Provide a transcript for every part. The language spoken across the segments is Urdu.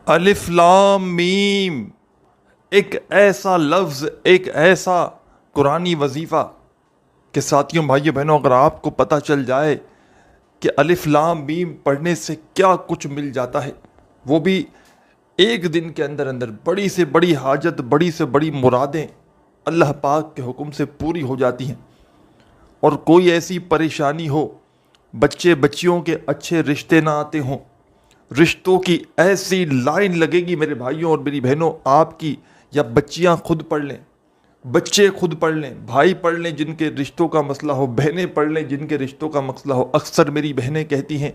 الف لام میم، ایک ایسا لفظ، ایک ایسا قرآنی وظیفہ کہ ساتھیوں بھائیوں بہنوں، اگر آپ کو پتہ چل جائے کہ الف لام میم پڑھنے سے کیا کچھ مل جاتا ہے، وہ بھی ایک دن کے اندر اندر، بڑی سے بڑی حاجت، بڑی سے بڑی مرادیں اللہ پاک کے حکم سے پوری ہو جاتی ہیں، اور کوئی ایسی پریشانی ہو، بچے بچیوں کے اچھے رشتے نہ آتے ہوں، رشتوں کی ایسی لائن لگے گی میرے بھائیوں اور میری بہنوں، آپ کی یا بچیاں خود پڑھ لیں، بچے خود پڑھ لیں، بھائی پڑھ لیں جن کے رشتوں کا مسئلہ ہو، بہنیں پڑھ لیں جن کے رشتوں کا مسئلہ ہو۔ اکثر میری بہنیں کہتی ہیں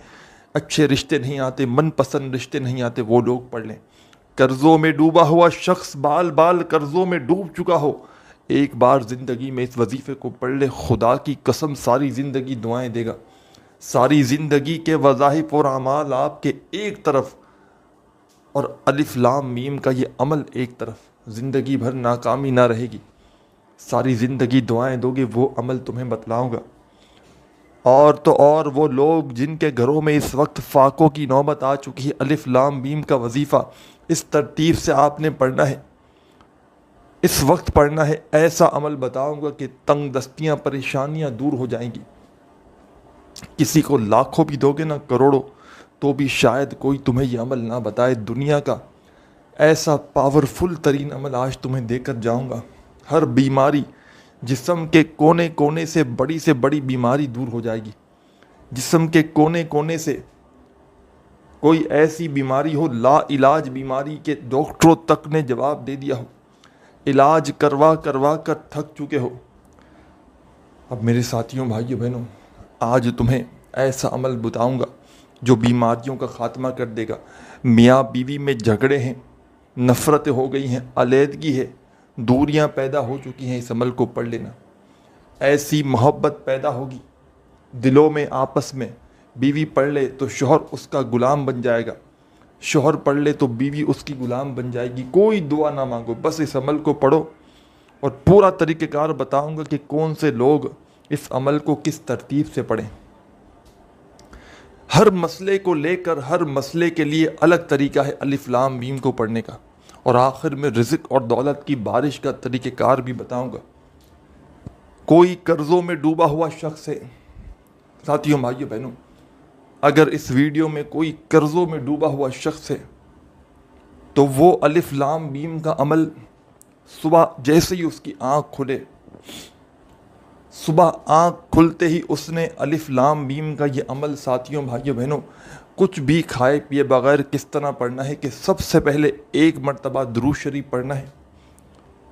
اچھے رشتے نہیں آتے، من پسند رشتے نہیں آتے، وہ لوگ پڑھ لیں۔ قرضوں میں ڈوبا ہوا شخص بال بال قرضوں میں ڈوب چکا ہو، ایک بار زندگی میں اس وظیفے کو پڑھ لے، خدا کی قسم ساری زندگی دعائیں دے گا۔ ساری زندگی کے وظائف اور اعمال آپ کے ایک طرف، اور الف لام میم کا یہ عمل ایک طرف، زندگی بھر ناکامی نہ رہے گی۔ ساری زندگی دعائیں دو گے، وہ عمل تمہیں بتلاؤں گا۔ اور تو اور وہ لوگ جن کے گھروں میں اس وقت فاقوں کی نوبت آ چکی ہے، الف لام میم کا وظیفہ اس ترتیب سے آپ نے پڑھنا ہے، اس وقت پڑھنا ہے۔ ایسا عمل بتاؤں گا کہ تنگ دستیاں، پریشانیاں دور ہو جائیں گی۔ کسی کو لاکھوں بھی دو گے نا، کروڑوں، تو بھی شاید کوئی تمہیں یہ عمل نہ بتائے۔ دنیا کا ایسا پاورفل ترین عمل آج تمہیں دے کر جاؤں گا۔ ہر بیماری، جسم کے کونے کونے سے بڑی بیماری دور ہو جائے گی۔ جسم کے کونے کونے سے کوئی ایسی بیماری ہو، لا علاج بیماری کے ڈاکٹروں تک نے جواب دے دیا ہو، علاج کروا کروا کر تھک چکے ہو، اب میرے ساتھیوں بھائیوں بہنوں، آج تمہیں ایسا عمل بتاؤں گا جو بیماریوں کا خاتمہ کر دے گا۔ میاں بیوی میں جھگڑے ہیں، نفرتیں ہو گئی ہیں، علیحدگی ہے، دوریاں پیدا ہو چکی ہیں، اس عمل کو پڑھ لینا۔ ایسی محبت پیدا ہوگی دلوں میں، آپس میں۔ بیوی پڑھ لے تو شوہر اس کا غلام بن جائے گا، شوہر پڑھ لے تو بیوی اس کی غلام بن جائے گی۔ کوئی دعا نہ مانگو، بس اس عمل کو پڑھو، اور پورا طریقہ کار بتاؤں گا کہ کون سے لوگ اس عمل کو کس ترتیب سے پڑھیں۔ ہر مسئلے کو لے کر، ہر مسئلے کے لیے الگ طریقہ ہے الف لام میم کو پڑھنے کا، اور آخر میں رزق اور دولت کی بارش کا طریقہ کار بھی بتاؤں گا۔ کوئی قرضوں میں ڈوبا ہوا شخص ہے، ساتھیوں بھائیوں بہنوں، اگر اس ویڈیو میں کوئی قرضوں میں ڈوبا ہوا شخص ہے تو وہ الف لام میم کا عمل صبح جیسے ہی اس کی آنکھ کھلے، صبح آنکھ کھلتے ہی اس نے الف لام میم کا یہ عمل، ساتھیوں بھائیوں بہنوں، کچھ بھی کھائے پیے بغیر کس طرح پڑھنا ہے کہ سب سے پہلے ایک مرتبہ درود شریف پڑھنا ہے۔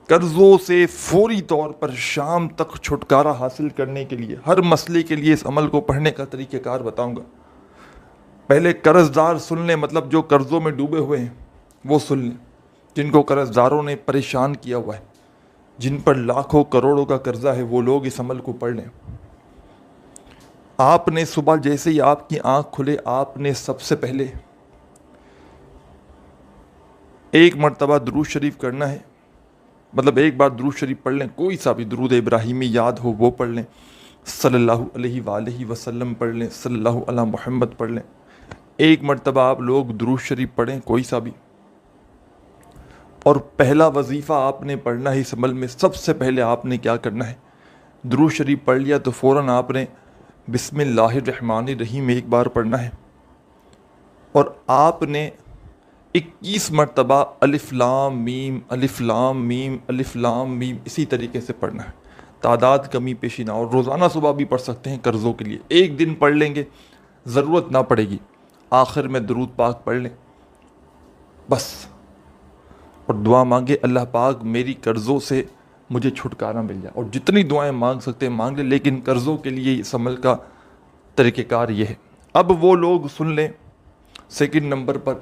قرضوں سے فوری طور پر شام تک چھٹکارا حاصل کرنے کے لیے، ہر مسئلے کے لیے اس عمل کو پڑھنے کا طریقہ کار بتاؤں گا۔ پہلے قرض دار سن لیں، مطلب جو قرضوں میں ڈوبے ہوئے ہیں وہ سن لیں، جن کو قرض داروں نے پریشان کیا ہوا ہے، جن پر لاکھوں کروڑوں کا قرضہ ہے، وہ لوگ اس عمل کو پڑھ لیں۔ آپ نے صبح جیسے ہی آپ کی آنکھ کھلے، آپ نے سب سے پہلے ایک مرتبہ درود شریف کرنا ہے، مطلب ایک بار درود شریف پڑھ لیں، کوئی سا بھی درود ابراہیمی یاد ہو وہ پڑھ لیں، صلی اللہ علیہ وآلہ وسلم پڑھ لیں، صلی اللہ علی محمد پڑھ لیں۔ ایک مرتبہ آپ لوگ درود شریف پڑھیں، کوئی سا بھی۔ اور پہلا وظیفہ آپ نے پڑھنا ہے اس عمل میں، سب سے پہلے آپ نے کیا کرنا ہے، درود شریف پڑھ لیا تو فوراً آپ نے بسم اللہ الرحمن الرحیم ایک بار پڑھنا ہے، اور آپ نے 21 مرتبہ الف لام میم الف لام میم الف لام میم اسی طریقے سے پڑھنا ہے۔ تعداد کمی پیشی نہ، اور روزانہ صبح بھی پڑھ سکتے ہیں قرضوں کے لیے، ایک دن پڑھ لیں گے ضرورت نہ پڑے گی، آخر میں درود پاک پڑھ لیں بس، اور دعا مانگے اللہ پاک میری قرضوں سے مجھے چھٹکارا مل جائے، اور جتنی دعائیں مانگ سکتے ہیں مانگ لیں، لیکن قرضوں کے لیے اس عمل کا طریقہ کار یہ ہے۔ اب وہ لوگ سن لیں، سیکنڈ نمبر پر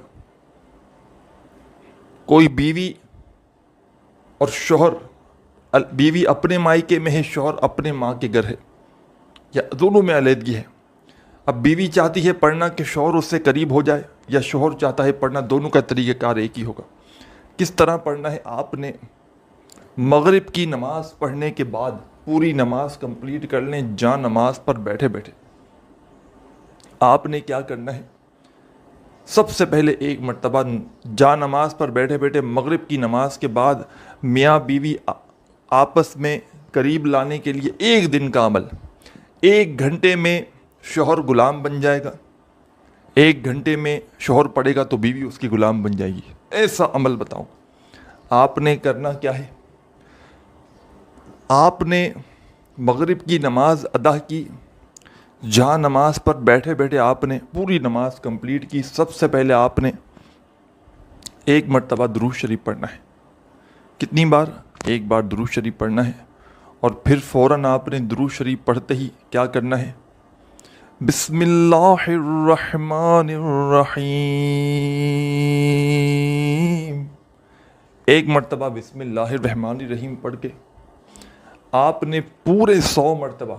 کوئی بیوی اور شوہر، بیوی اپنے مائکے میں ہے، شوہر اپنے ماں کے گھر ہے، یا دونوں میں علیحدگی ہے۔ اب بیوی چاہتی ہے پڑھنا کہ شوہر اس سے قریب ہو جائے، یا شوہر چاہتا ہے پڑھنا، دونوں کا طریقہ کار ایک ہی ہوگا۔ کس طرح پڑھنا ہے، آپ نے مغرب کی نماز پڑھنے کے بعد پوری نماز کمپلیٹ کر لیں، جہاں نماز پر بیٹھے بیٹھے آپ نے کیا کرنا ہے، سب سے پہلے ایک مرتبہ جا نماز پر بیٹھے بیٹھے مغرب کی نماز کے بعد میاں بیوی آپس میں قریب لانے کے لیے ایک دن کا عمل، 1 گھنٹے میں شوہر غلام بن جائے گا، 1 گھنٹے میں شوہر پڑے گا تو بیوی اس کی غلام بن جائے گی۔ ایسا عمل بتاؤں، آپ نے کرنا کیا ہے؟ آپ نے مغرب کی نماز ادا کی، جہاں نماز پر بیٹھے بیٹھے آپ نے پوری نماز کمپلیٹ کی، سب سے پہلے آپ نے ایک مرتبہ درود شریف پڑھنا ہے۔ کتنی بار؟ ایک بار درود شریف پڑھنا ہے، اور پھر فوراً آپ نے درود شریف پڑھتے ہی کیا کرنا ہے؟ بسم اللہ الرحمن الرحیم، ایک مرتبہ بسم اللہ الرحمن الرحیم پڑھ کے آپ نے پورے 100 مرتبہ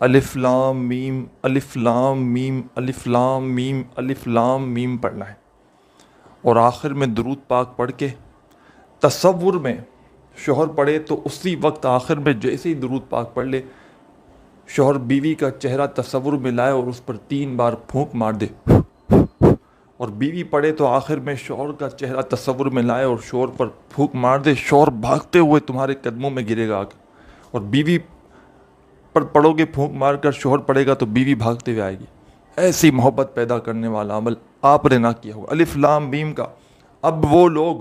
الف لام میم الف لام میم الف لام میم الف لام میم پڑھنا ہے، اور آخر میں درود پاک پڑھ کے تصور میں شوہر پڑھے تو اسی وقت آخر میں جیسے ہی درود پاک پڑھ لے، شوہر بیوی کا چہرہ تصور میں لائے اور اس پر 3 بار پھونک مار دے، اور بیوی پڑھے تو آخر میں شوہر کا چہرہ تصور میں لائے اور شوہر پر پھونک مار دے، شوہر بھاگتے ہوئے تمہارے قدموں میں گرے گا آگے، اور بیوی پر پڑھو گے پھونک مار کر، شوہر پڑھے گا تو بیوی بھاگتے ہوئے آئے گی۔ ایسی محبت پیدا کرنے والا عمل آپ نے نہ کیا ہوگا۔ الف لام میم کا اب وہ لوگ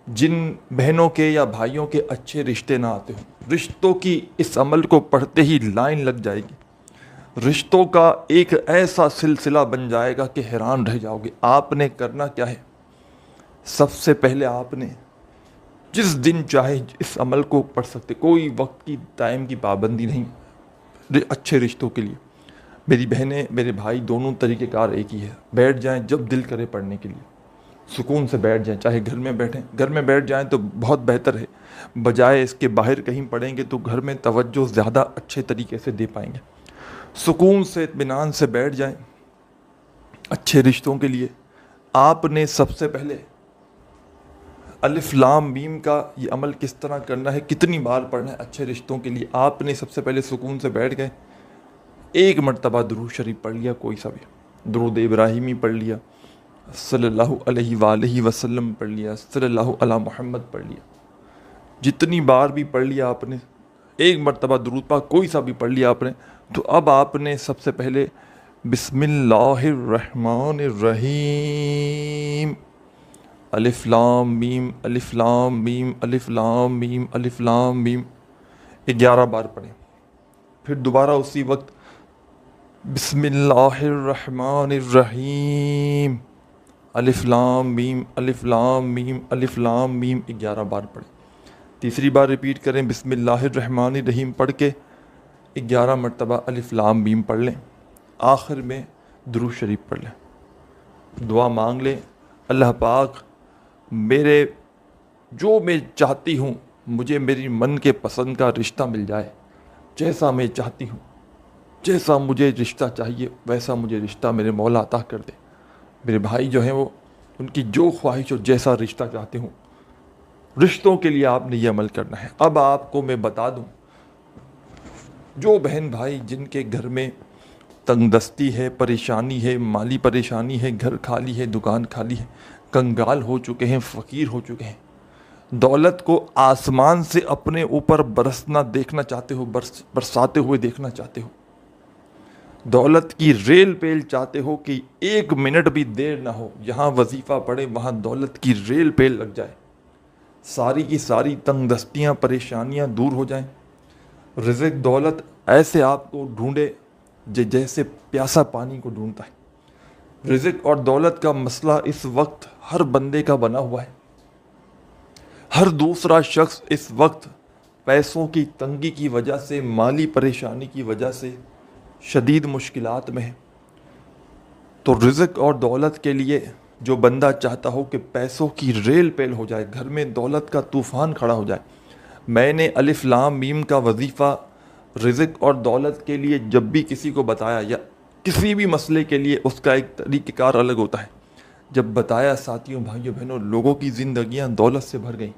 جن بہنوں کے یا بھائیوں کے اچھے رشتے نہ آتے ہوں، رشتوں کی اس عمل کو پڑھتے ہی لائن لگ جائے گی، رشتوں کا ایک ایسا سلسلہ بن جائے گا کہ حیران رہ جاؤ گے۔ آپ نے کرنا کیا ہے؟ سب سے پہلے آپ نے جس دن چاہے اس عمل کو پڑھ سکتے، کوئی وقت کی ٹائم کی پابندی نہیں، اچھے رشتوں کے لیے۔ میری بہنیں میرے بھائی دونوں طریقہ کار ایک ہی ہے، بیٹھ جائیں جب دل کرے پڑھنے کے لیے، سکون سے بیٹھ جائیں، چاہے گھر میں بیٹھیں، گھر میں بیٹھ جائیں تو بہت بہتر ہے، بجائے اس کے باہر کہیں پڑھیں گے تو گھر میں توجہ زیادہ اچھے طریقے سے دے پائیں گے۔ سکون سے اطمینان سے بیٹھ جائیں اچھے رشتوں کے لیے۔ آپ نے سب سے پہلے الف لام میم کا یہ عمل کس طرح کرنا ہے، کتنی بار پڑھنا ہے اچھے رشتوں کے لیے؟ آپ نے سب سے پہلے سکون سے بیٹھ گئے، ایک مرتبہ درود شریف پڑھ لیا، کوئی سا بھی درود ابراہیمی پڑھ لیا، صلی اللہ علیہ وآلہ وسلم پڑھ لیا، صلی اللہ علی محمد پڑھ لیا، جتنی بار بھی پڑھ لیا آپ نے، ایک مرتبہ درود پاک کوئی سا بھی پڑھ لیا آپ نے، تو اب آپ نے سب سے پہلے بسم اللہ الرحمن الرحیم الف لام میم الف لام میم الف لام میم الف لام میم 11 بار پڑھیں، پھر دوبارہ اسی وقت بسم اللہ الرحمن الرحیم الف لام میم الف لام میم الف لام میم 11 بار پڑھیں، تیسری بار ریپیٹ کریں بسم اللہ الرحمن الرحیم پڑھ کے 11 مرتبہ الف لام میم پڑھ لیں، آخر میں درود شریف پڑھ لیں، دعا مانگ لیں، اللہ پاک میرے جو میں چاہتی ہوں مجھے میری من کے پسند کا رشتہ مل جائے، جیسا میں چاہتی ہوں، جیسا مجھے رشتہ چاہیے ویسا مجھے رشتہ میرے مولا عطا کر دے۔ میرے بھائی جو ہیں وہ ان کی جو خواہش ہو، جیسا رشتہ چاہتے ہوں، رشتوں کے لیے آپ نے یہ عمل کرنا ہے۔ اب آپ کو میں بتا دوں، جو بہن بھائی جن کے گھر میں تنگ دستی ہے، پریشانی ہے، مالی پریشانی ہے، گھر خالی ہے، دکان خالی ہے، کنگال ہو چکے ہیں، فقیر ہو چکے ہیں، دولت کو آسمان سے اپنے اوپر برسنا دیکھنا چاہتے ہو، برساتے ہوئے دیکھنا چاہتے ہو، دولت کی ریل پیل چاہتے ہو کہ 1 منٹ بھی دیر نہ ہو، جہاں وظیفہ پڑے وہاں دولت کی ریل پیل لگ جائے، ساری کی ساری تنگ دستیاں پریشانیاں دور ہو جائیں، رزق دولت ایسے آپ کو ڈھونڈے جیسے پیاسا پانی کو ڈھونڈتا ہے۔ رزق اور دولت کا مسئلہ اس وقت ہر بندے کا بنا ہوا ہے، ہر دوسرا شخص اس وقت پیسوں کی تنگی کی وجہ سے، مالی پریشانی کی وجہ سے شدید مشکلات میں ہے۔ تو رزق اور دولت کے لیے جو بندہ چاہتا ہو کہ پیسوں کی ریل پیل ہو جائے، گھر میں دولت کا طوفان کھڑا ہو جائے، میں نے الف لام میم کا وظیفہ رزق اور دولت کے لیے جب بھی کسی کو بتایا، یا کسی بھی مسئلے کے لیے اس کا ایک طریقہ کار الگ ہوتا ہے، جب بتایا ساتھیوں بھائیوں بہنوں، لوگوں کی زندگیاں دولت سے بھر گئیں،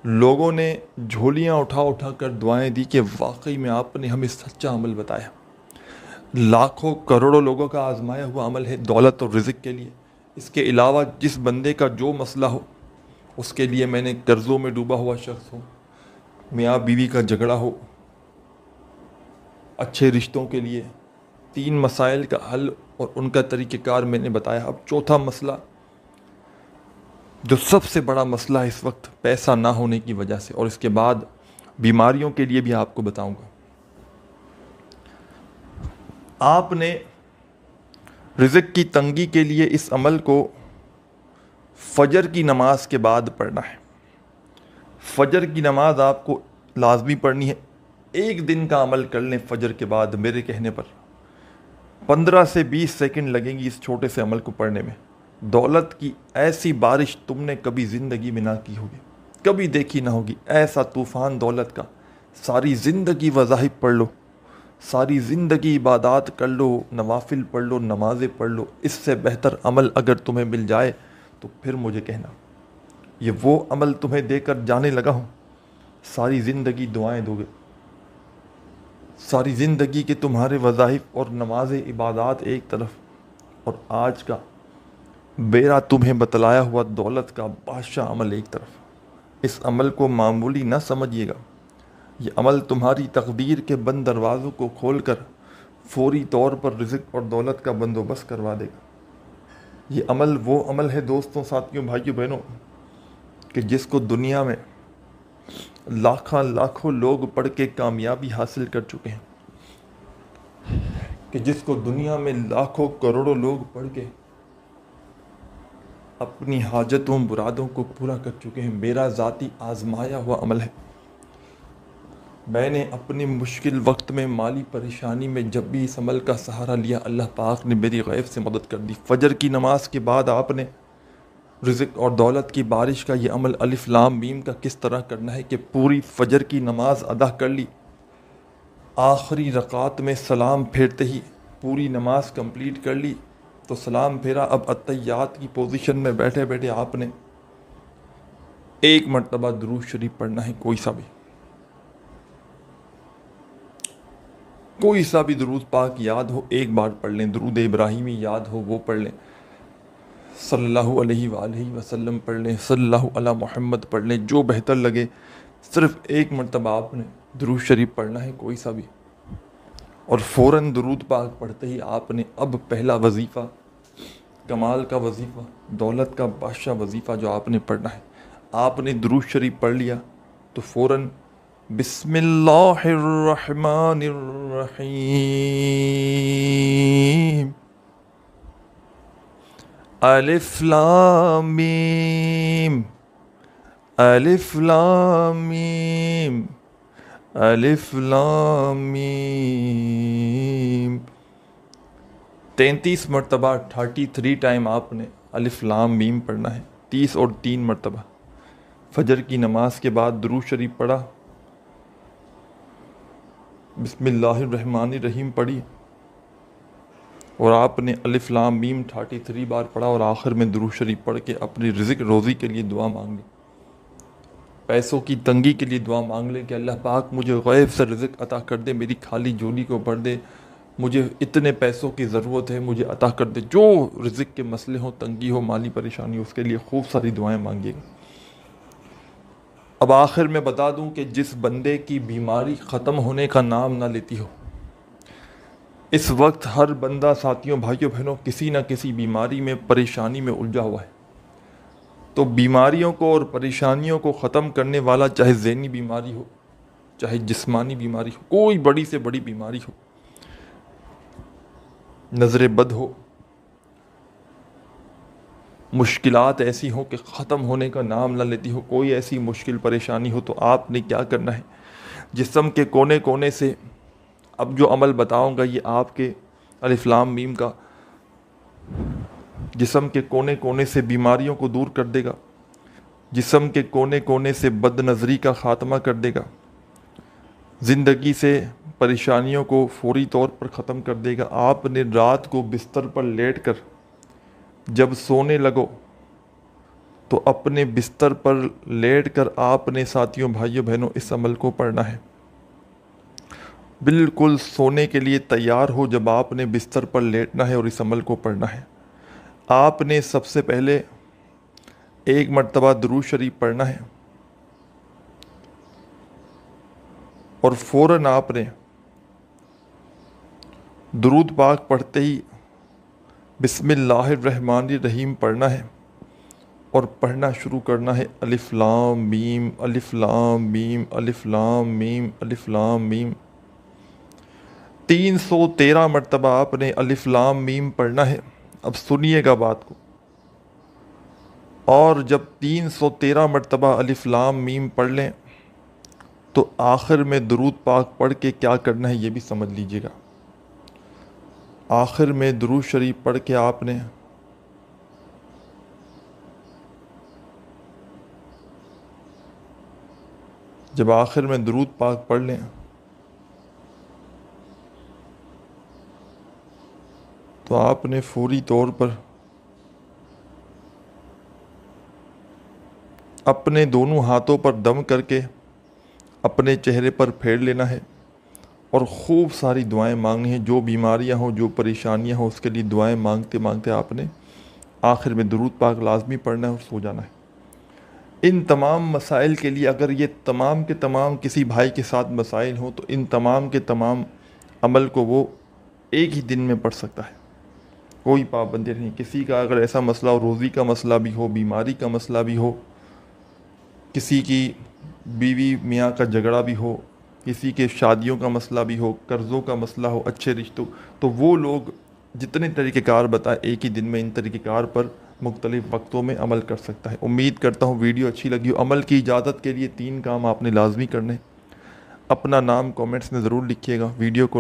لوگوں نے جھولیاں اٹھا اٹھا کر دعائیں دی کہ واقعی میں آپ نے ہمیں سچا عمل بتایا، لاکھوں کروڑوں لوگوں کا آزمایا ہوا عمل ہے دولت اور رزق کے لیے۔ اس کے علاوہ جس بندے کا جو مسئلہ ہو، اس کے لیے میں نے قرضوں میں ڈوبا ہوا شخص ہوں، میاں بیوی کا جھگڑا ہو، اچھے رشتوں کے لیے 3 مسائل کا حل اور ان کا طریقہ کار میں نے بتایا۔ اب چوتھا مسئلہ جو سب سے بڑا مسئلہ ہے اس وقت پیسہ نہ ہونے کی وجہ سے، اور اس کے بعد بیماریوں کے لیے بھی آپ کو بتاؤں گا۔ آپ نے رزق کی تنگی کے لیے اس عمل کو فجر کی نماز کے بعد پڑھنا ہے۔ فجر کی نماز آپ کو لازمی پڑھنی ہے۔ ایک دن کا عمل کر لیں فجر کے بعد، میرے کہنے پر 15 سے 20 سیکنڈ لگیں گی اس چھوٹے سے عمل کو پڑھنے میں۔ دولت کی ایسی بارش تم نے کبھی زندگی میں نہ کی ہوگی، کبھی دیکھی نہ ہوگی۔ ایسا طوفان دولت کا، ساری زندگی وظائف پڑھ لو، ساری زندگی عبادات کر لو، نوافل پڑھ لو، نمازیں پڑھ لو، اس سے بہتر عمل اگر تمہیں مل جائے تو پھر مجھے کہنا۔ یہ وہ عمل تمہیں دے کر جانے لگا ہوں، ساری زندگی دعائیں دو گے، ساری زندگی کے تمہارے وظائف اور نمازیں عبادات ایک طرف، اور آج کا میرا تمہیں بتلایا ہوا دولت کا بادشاہ عمل ایک طرف۔ اس عمل کو معمولی نہ سمجھیے گا، یہ عمل تمہاری تقدیر کے بند دروازوں کو کھول کر فوری طور پر رزق اور دولت کا بندوبست کروا دے گا۔ یہ عمل وہ عمل ہے دوستوں، ساتھیوں، بھائیوں، بہنوں، کہ جس کو دنیا میں لاکھوں لوگ پڑھ کے کامیابی حاصل کر چکے ہیں، کہ جس کو دنیا میں لاکھوں کروڑوں لوگ پڑھ کے اپنی حاجتوں مرادوں کو پورا کر چکے ہیں۔ میرا ذاتی آزمایا ہوا عمل ہے۔ میں نے اپنے مشکل وقت میں، مالی پریشانی میں جب بھی اس عمل کا سہارا لیا، اللہ پاک نے میری غیب سے مدد کر دی۔ فجر کی نماز کے بعد آپ نے رزق اور دولت کی بارش کا یہ عمل الف لام میم کا کس طرح کرنا ہے کہ پوری فجر کی نماز ادا کر لی، آخری رکعت میں سلام پھیرتے ہی پوری نماز کمپلیٹ کر لی تو سلام پھیرا، اب اتحیات کی پوزیشن میں بیٹھے بیٹھے آپ نے ایک مرتبہ درود شریف پڑھنا ہے، کوئی سا بھی درود پاک یاد ہو ایک بار پڑھ لیں، درود ابراہیمی یاد ہو وہ پڑھ لیں، صلی اللہ علیہ وآلہ وسلم پڑھ لیں، صلی اللہ علی محمد پڑھ لیں، جو بہتر لگے۔ صرف ایک مرتبہ آپ نے درود شریف پڑھنا ہے کوئی سا بھی، اور فوراً درود پاک پڑھتے ہی آپ نے اب پہلا وظیفہ، کمال کا وظیفہ، دولت کا بادشاہ وظیفہ جو آپ نے پڑھنا ہے، آپ نے درود شریف پڑھ لیا تو فوراً بسم اللہ الرحمن الرحیم، الف لام میم، الف لام میم، الف لام میم، 33 مرتبہ 33 ٹائم آپ نے الف لام میم پڑھنا ہے، 30 اور 3 مرتبہ۔ فجر کی نماز کے بعد درود شریف پڑھا، بسم اللہ الرحمن الرحیم پڑھی، اور آپ نے الف لام میم 33 بار پڑھا، اور آخر میں درود شریف پڑھ کے اپنی رزق روزی کے لیے دعا مانگ لی، پیسوں کی تنگی کے لیے دعا مانگ لے کہ اللہ پاک مجھے غیب سے رزق عطا کر دے، میری خالی جھولی کو بھر دے، مجھے اتنے پیسوں کی ضرورت ہے، مجھے عطا کر دے۔ جو رزق کے مسئلے ہوں، تنگی ہو، مالی پریشانی ہو، اس کے لیے خوب ساری دعائیں مانگیے گا۔ اب آخر میں بتا دوں کہ جس بندے کی بیماری ختم ہونے کا نام نہ لیتی ہو، اس وقت ہر بندہ، ساتھیوں، بھائیوں، بہنوں، کسی نہ کسی بیماری میں، پریشانی میں الجھا ہوا ہے۔ تو بیماریوں کو اور پریشانیوں کو ختم کرنے والا، چاہے ذہنی بیماری ہو، چاہے جسمانی بیماری ہو، کوئی بڑی سے بڑی بیماری ہو، نظر بد ہو، مشکلات ایسی ہوں کہ ختم ہونے کا نام نہ لیتی ہو، کوئی ایسی مشکل پریشانی ہو، تو آپ نے کیا کرنا ہے، جسم کے کونے کونے سے، اب جو عمل بتاؤں گا یہ آپ کے الف لام میم کا جسم کے کونے کونے سے بیماریوں کو دور کر دے گا، جسم کے کونے کونے سے بد نظری کا خاتمہ کر دے گا، زندگی سے پریشانیوں کو فوری طور پر ختم کر دے گا۔ آپ نے رات کو بستر پر لیٹ کر جب سونے لگو تو اپنے بستر پر لیٹ کر آپ نے، ساتھیوں، بھائیوں، بہنوں، اس عمل کو پڑھنا ہے، بالکل سونے کے لیے تیار ہو جب آپ نے بستر پر لیٹنا ہے اور اس عمل کو پڑھنا ہے، آپ نے سب سے پہلے ایک مرتبہ درود شریف پڑھنا ہے اور فوراً آپ نے درود پاک پڑھتے ہی بسم اللہ الرحمن الرحیم پڑھنا ہے اور پڑھنا شروع کرنا ہے الف لام میم الف لام میم الف لام میم الف لام میم۔ 313 مرتبہ آپ نے الف لام میم پڑھنا ہے۔ اب سنیے گا بات کو، اور جب 313 مرتبہ الف لام میم پڑھ لیں تو آخر میں درود پاک پڑھ کے کیا کرنا ہے یہ بھی سمجھ لیجیے گا۔ آخر میں درود شریف پڑھ کے آپ نے جب آخر میں درود پاک پڑھ لیں تو آپ نے فوری طور پر اپنے دونوں ہاتھوں پر دم کر کے اپنے چہرے پر پھیر لینا ہے اور خوب ساری دعائیں مانگنی ہیں۔ جو بیماریاں ہوں، جو پریشانیاں ہوں، اس کے لیے دعائیں مانگتے مانگتے آپ نے آخر میں درود پاک لازمی پڑھنا ہے اور سو جانا ہے۔ ان تمام مسائل کے لیے اگر یہ تمام کے تمام کسی بھائی کے ساتھ مسائل ہوں تو ان تمام کے تمام عمل کو وہ ایک ہی دن میں پڑھ سکتا ہے، کوئی پابندی نہیں۔ کسی کا اگر ایسا مسئلہ ہو، روزی کا مسئلہ بھی ہو، بیماری کا مسئلہ بھی ہو، کسی کی بیوی میاں کا جھگڑا بھی ہو، کسی کے شادیوں کا مسئلہ بھی ہو، قرضوں کا مسئلہ ہو، اچھے رشتوں، تو وہ لوگ جتنے طریقہ کار بتائے ایک ہی دن میں ان طریقہ کار پر مختلف وقتوں میں عمل کر سکتا ہے۔ امید کرتا ہوں ویڈیو اچھی لگی ہو۔ عمل کی اجازت کے لیے 3 کام آپ نے لازمی کرنے۔ اپنا نام کامنٹس میں ضرور لکھیے گا، ویڈیو کو